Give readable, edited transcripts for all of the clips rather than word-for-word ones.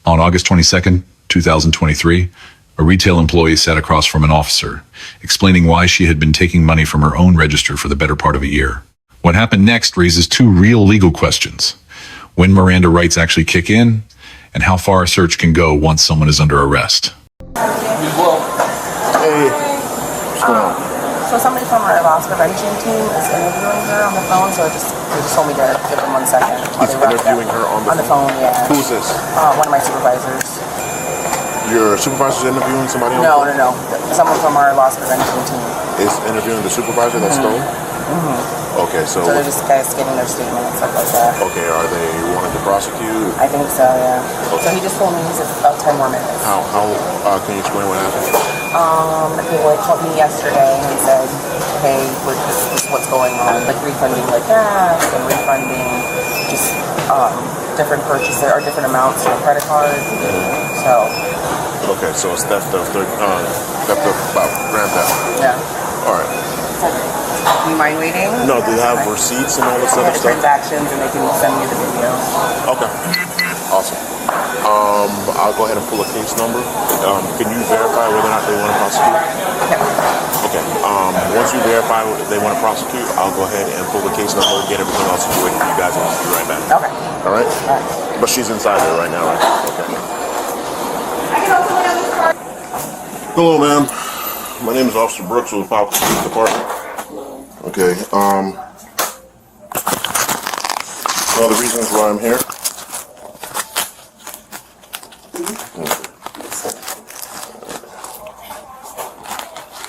On August 22nd, 2023, a retail employee sat across from an officer, explaining why she had been taking money from her own register for the better part of a year. What happened next raises two real legal questions: when Miranda rights actually kick in, and how far a search can go once someone is under arrest. Hey, what's going on? So somebody from our loss prevention team is interviewing her on the phone, so they just told me to give them 1 second. He's interviewing her on the phone? Yeah. Who's this? One of my supervisors. Your supervisor's interviewing somebody on No, the phone? no. Someone from our loss prevention team. Is interviewing the supervisor that stole? Okay, so they're just guys getting their statement and stuff like that. okay, are they wanting to prosecute? I think so, yeah. Okay. So he just told me he's about 10 more minutes. How can you explain what happened? He called me yesterday and said, hey, this is what's going on, like refunding like gas and refunding just different purchases or different amounts on a credit card. So. Okay, so it's theft of about grand theft. Yeah. All right. Do you mind waiting? No, do you have receipts and all this other stuff? Transactions, and they can send me the video. Okay. Awesome. I'll go ahead and pull a case number. Can you verify whether or not they want to prosecute? Yeah. Okay. Once you verify if they want to prosecute, I'll go ahead and pull the case number and get everything else situated for you guys, and I'll be right back. Okay. All right? But she's inside there right now, right? Okay. Hello, ma'am. My name is Officer Brooks with the Police Department. Okay. One of the reasons why I'm here.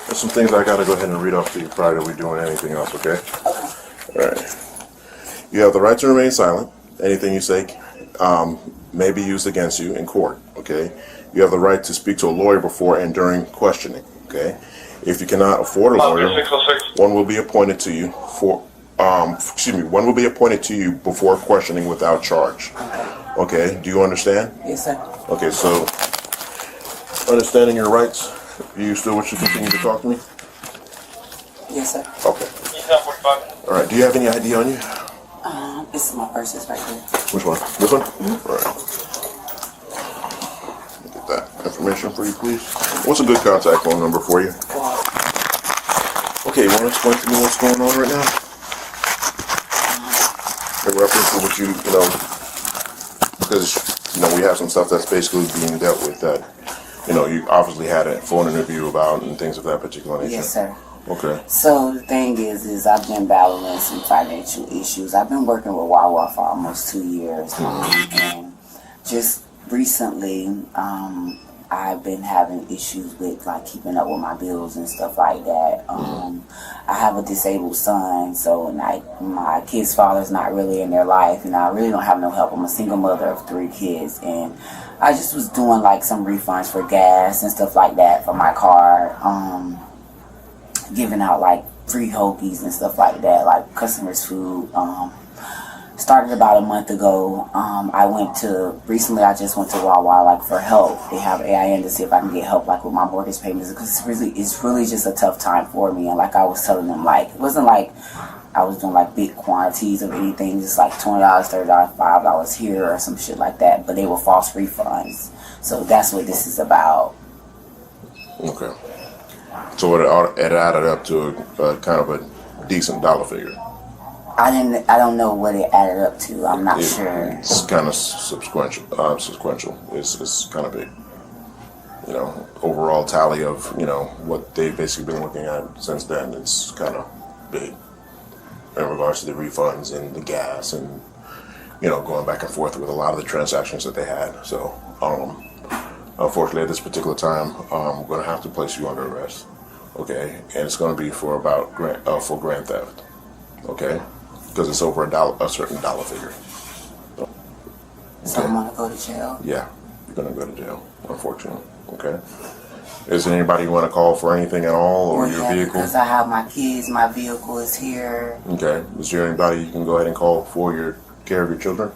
There's some things I gotta go ahead and read off to you prior to we doing anything else, okay? All right. You have the right to remain silent. Anything you say may be used against you in court, okay? You have the right to speak to a lawyer before and during questioning, okay? If you cannot afford a lawyer, one will be appointed to you one will be appointed to you before questioning without charge. Okay, do you understand? Yes, sir. Okay, so understanding your rights, do you still wish to continue to talk to me? Yes, sir. Okay. All right, do you have any ID on you? This is my purse is right here. Which one? This one? All right. Get that information for you, please. What's a good contact phone number for you? Okay, you want to explain to me what's going on right now? In reference to what you know, because, we have some stuff that's basically being dealt with that, you obviously had a phone interview about and things of that particular nature. Yes, sir. Okay. So the thing is I've been battling some financial issues. I've been working with Wawa for almost 2 years, and just recently, I've been having issues with like keeping up with my bills and stuff like that. I have a disabled son, so my kid's father's not really in their life, and I really don't have no help. I'm a single mother of 3 kids, and I just was doing like some refunds for gas and stuff like that for my car, giving out like free hoagies and stuff like that, like customers' food. Started about a month ago. Recently I just went to Wawa like for help. They have AIN to see if I can get help like with my mortgage payments, because it's really just a tough time for me. And like I was telling them, like it wasn't like I was doing like big quantities of anything, just like $20, $30, $5 here or some shit like that, but they were false refunds. So that's what this is about. Okay. So it added up to a kind of a decent dollar figure. I don't know what it added up to. I'm not sure. It's kind of sequential. It's kind of a, overall tally of, what they've basically been looking at since then. It's kind of big in regards to the refunds and the gas and, going back and forth with a lot of the transactions that they had. So, unfortunately, at this particular time, I'm going to have to place you under arrest. Okay, and it's going to be for about for grand theft. Okay. Because it's over a certain dollar figure. Okay. So I'm gonna go to jail? Yeah, you're gonna go to jail, unfortunately. Okay. Is there anybody you want to call for anything at all, or your vehicle? Because I have my kids, my vehicle is here. Okay. Is there anybody you can go ahead and call for your care of your children?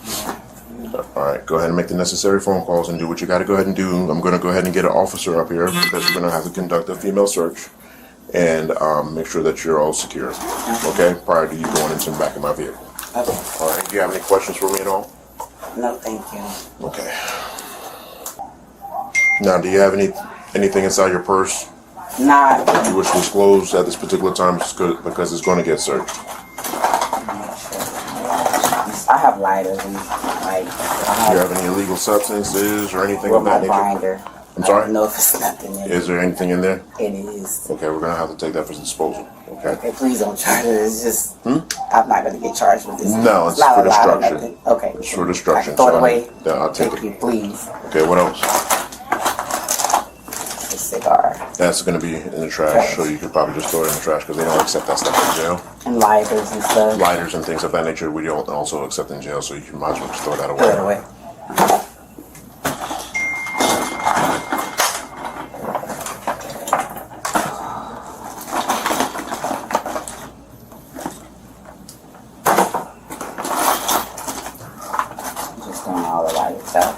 Yeah. All right, go ahead and make the necessary phone calls and do what you got to go ahead and do. I'm going to go ahead and get an officer up here because we're going to have to conduct a female search and make sure that you're all secure, okay, prior to you going into the back of my vehicle. Okay. All right, do you have any questions for me at all? No, thank you. Okay. Now, do you have anything inside your purse Not. that you wish to disclose at this particular time because it's going to get searched? I have lighters and like. Do you have any illegal substances or anything With of that my nature? binder. I'm I sorry? don't know if it's nothing in Is there anything in there? it. It is. Okay, we're going to have to take that for disposal. Okay. Okay, please don't charge it. It's just I'm not gonna get charged with this. No, it's not for a lot or destruction. nothing. Okay. It's for destruction. I can throw it so away. Yeah, I'll take Thank it. you, please. Okay, what else? A cigar That's going to be in the trash, so you could probably just throw it in the trash because they don't accept that stuff in jail. and lighters and stuff. Lighters and things of that nature we don't also accept in jail, so you might as well just throw that Throw it away. away. Just throwing all the lighters out.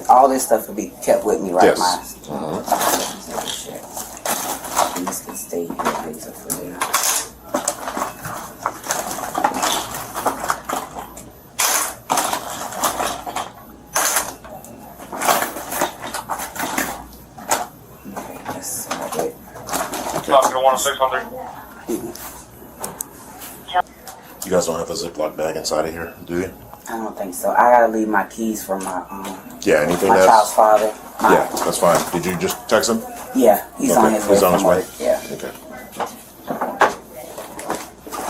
All this stuff will be kept with me, right? Yes. These can stay here, these are for there. Okay, that's it. Talking to 10600. You guys don't have a Ziploc bag inside of here, do you? I don't think so. I gotta leave my keys for my Yeah, anything my child's that's... father. Yeah, that's fine. Did you just text him? Yeah, he's on his way. He's on his from way? work. Yeah. Okay.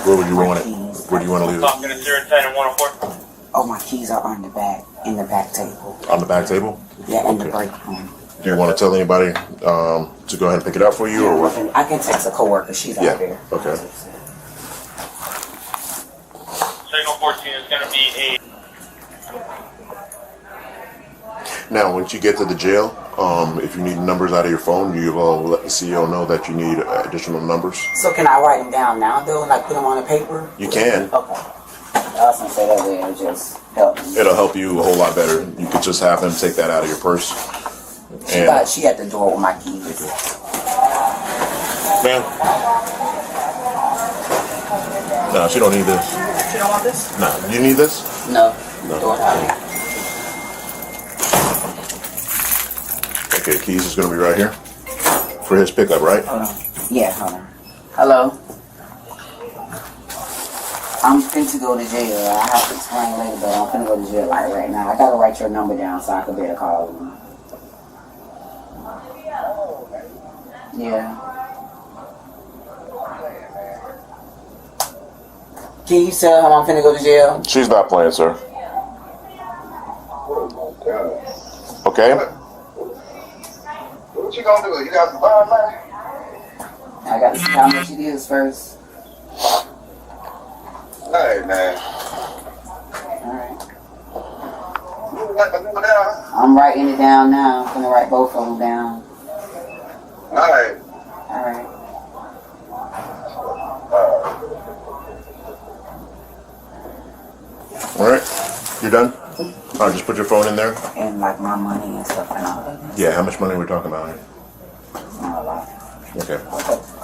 Where would you My want it? keys. Where do you want to leave it? Talking to 010 and 104. Oh, my keys are on the back, in the back table. On the back table? Yeah, in the Okay. break room. Do you want to tell anybody to go ahead and pick it up for you, or what? I can text a coworker. She's Yeah, out there. okay. Signal 14 is going to be a... Now, once you get to the jail, if you need numbers out of your phone, you will let the CEO know that you need additional numbers. So can I write them down now, though, and like put them on the paper? You can. Okay. I was gonna say that way it'll just help me. It'll help you a whole lot better. You could just have them take that out of your purse. She at the door with my keys. Ma'am? No, she don't need this. You don't want this? No, you need this? No. No. Door out. Okay, keys is gonna be right here for his pickup, right? Hold on. Yeah, hold on. Hello. I'm finna go to jail. I have to explain later, but I'm finna go to jail like right now. I gotta write your number down so I can better call you. Yeah. Can you tell him I'm finna go to jail? She's not playing, sir. Okay? What you gonna do? You got some bond money? I gotta see how much it is first. Hey, man. Alright. You write the number down? I'm writing it down now. I'm gonna write both of them down. Alright. Alright. Alright. You done? Alright, just put your phone in there. And like my money and stuff and all that. Yeah, how much money are we talking about here? It's not a lot. Okay. A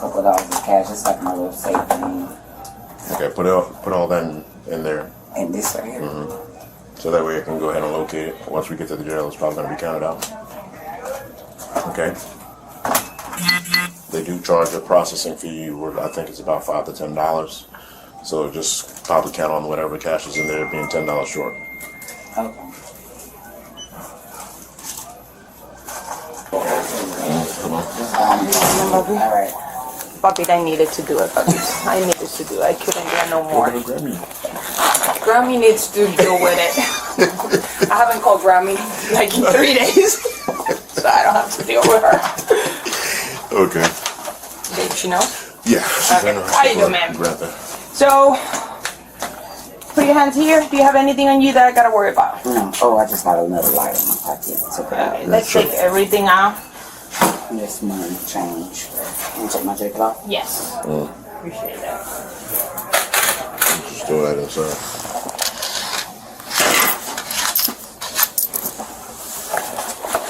couple of dollars in cash. It's like my little safe thing. Okay, put all that in there. And this right here. So that way I can go ahead and locate it. Once we get to the jail, it's probably going to be counted out. Okay. They do charge a processing fee. I think it's about $5 to $10. So just probably count on whatever cash is in there being $10 short. Okay. Come on. Alright. Papi, I needed to do it, Papi. I needed to do it. I couldn't get no more. Grammy needs to deal with it. I haven't called Grammy like in 3 days. So I don't have to deal with her. Okay. Did she know? Yeah. Okay. How you doing, ma'am? Grab that. So, put your hands here. Do you have anything on you that I gotta worry about? No. Oh, I just got another light in my pocket. It's okay. Okay, let's take everything out. This money change. Can you take my jacket off? Yes. Appreciate that. Just throw that inside.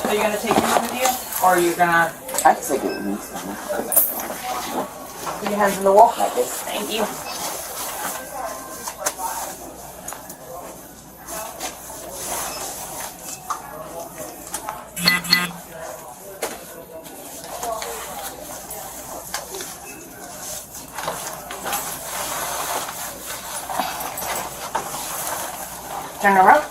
Are you gonna take this with you? Or are you gonna I can take it with me. Put your hands in the wall. Like this. Thank you. Turn around.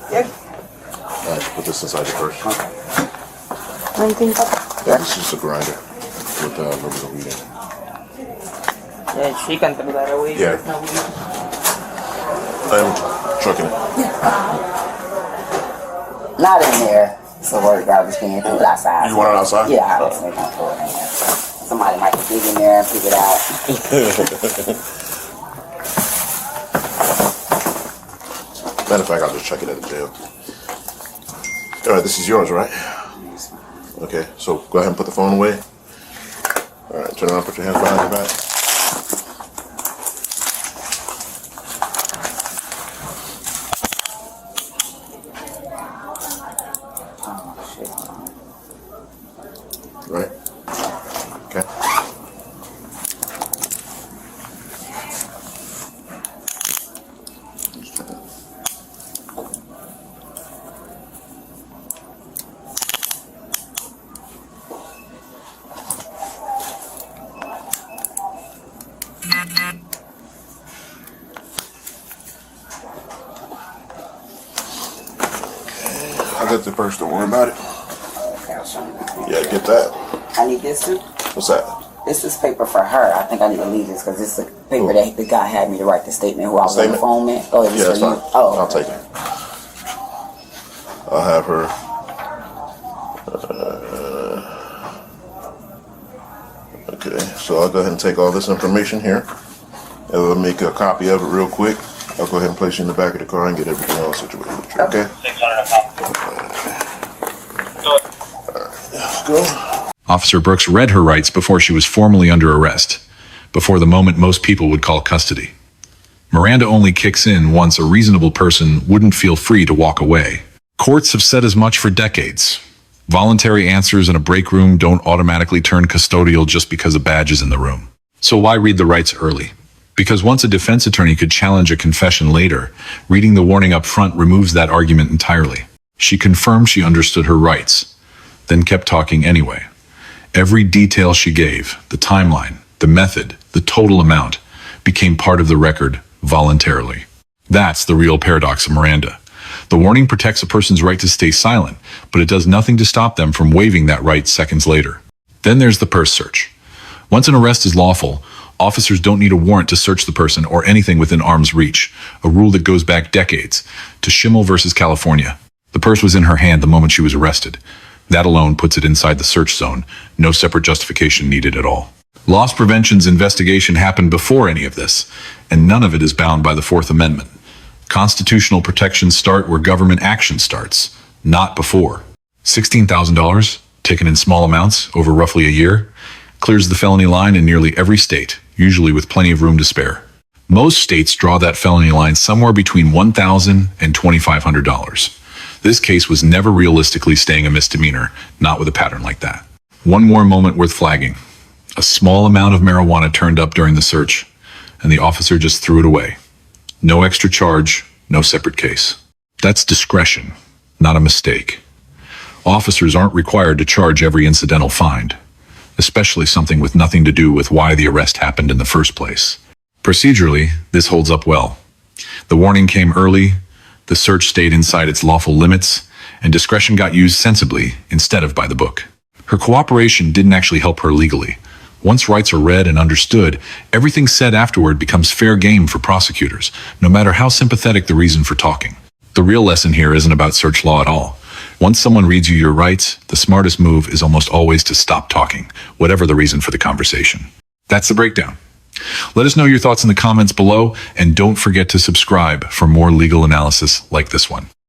Good. Alright, put this inside your purse. Anything? Yeah, this is just a grinder with a little bit of weed in it. Yeah, she can throw that away. Yeah. There's no weed. I'm trucking it. Not in there. So where the garbage can. Put it outside. You want it outside? Yeah, I was thinking throw it in there. Somebody might dig in there and pick it out. Matter of fact, I'll just check it at the jail. Alright, this is yours, right? Okay, so go ahead and put the phone away. Alright, turn around, put your hands behind your back. Oh, shit. Right? Okay. I got the purse, don't worry about it. Okay, I'll show you. Yeah, get that. I need this too. What's that? This is paper for her. I think I need to leave this because this is the paper that the guy had me to write the statement who I was on the Statement? phone with. Oh, it's Yeah, for that's you. fine. Oh, I'll take it. I'll have her. Okay, so I'll go ahead and take all this information here. And I'll make a copy of it real quick. I'll go ahead and place you in the back of the car and get everything all situated with you, okay? 600 a pop. Go ahead. Let's go. Officer Brooks read her rights before she was formally under arrest, before the moment most people would call custody. Miranda only kicks in once a reasonable person wouldn't feel free to walk away. Courts have said as much for decades. Voluntary answers in a break room don't automatically turn custodial just because a badge is in the room. So why read the rights early? Because once a defense attorney could challenge a confession later, reading the warning up front removes that argument entirely. She confirmed she understood her rights, then kept talking anyway. Every detail she gave, the timeline, the method, the total amount, became part of the record voluntarily. That's the real paradox of Miranda. The warning protects a person's right to stay silent, but it does nothing to stop them from waiving that right seconds later. Then there's the purse search. Once an arrest is lawful, officers don't need a warrant to search the person or anything within arm's reach, a rule that goes back decades to Schimmel versus California. The purse was in her hand the moment she was arrested. That alone puts it inside the search zone, no separate justification needed at all. Loss prevention's investigation happened before any of this, and none of it is bound by the Fourth Amendment. Constitutional protections start where government action starts, not before. $16,000, taken in small amounts over roughly a year, clears the felony line in nearly every state, usually with plenty of room to spare. Most states draw that felony line somewhere between $1,000 and $2,500. This case was never realistically staying a misdemeanor, not with a pattern like that. One more moment worth flagging. A small amount of marijuana turned up during the search, and the officer just threw it away. No extra charge, no separate case. That's discretion, not a mistake. Officers aren't required to charge every incidental find, especially something with nothing to do with why the arrest happened in the first place. Procedurally, this holds up well. The warning came early, the search stayed inside its lawful limits, and discretion got used sensibly instead of by the book. Her cooperation didn't actually help her legally. Once rights are read and understood, everything said afterward becomes fair game for prosecutors, no matter how sympathetic the reason for talking. The real lesson here isn't about search law at all. Once someone reads you your rights, the smartest move is almost always to stop talking, whatever the reason for the conversation. That's the breakdown. Let us know your thoughts in the comments below, and don't forget to subscribe for more legal analysis like this one.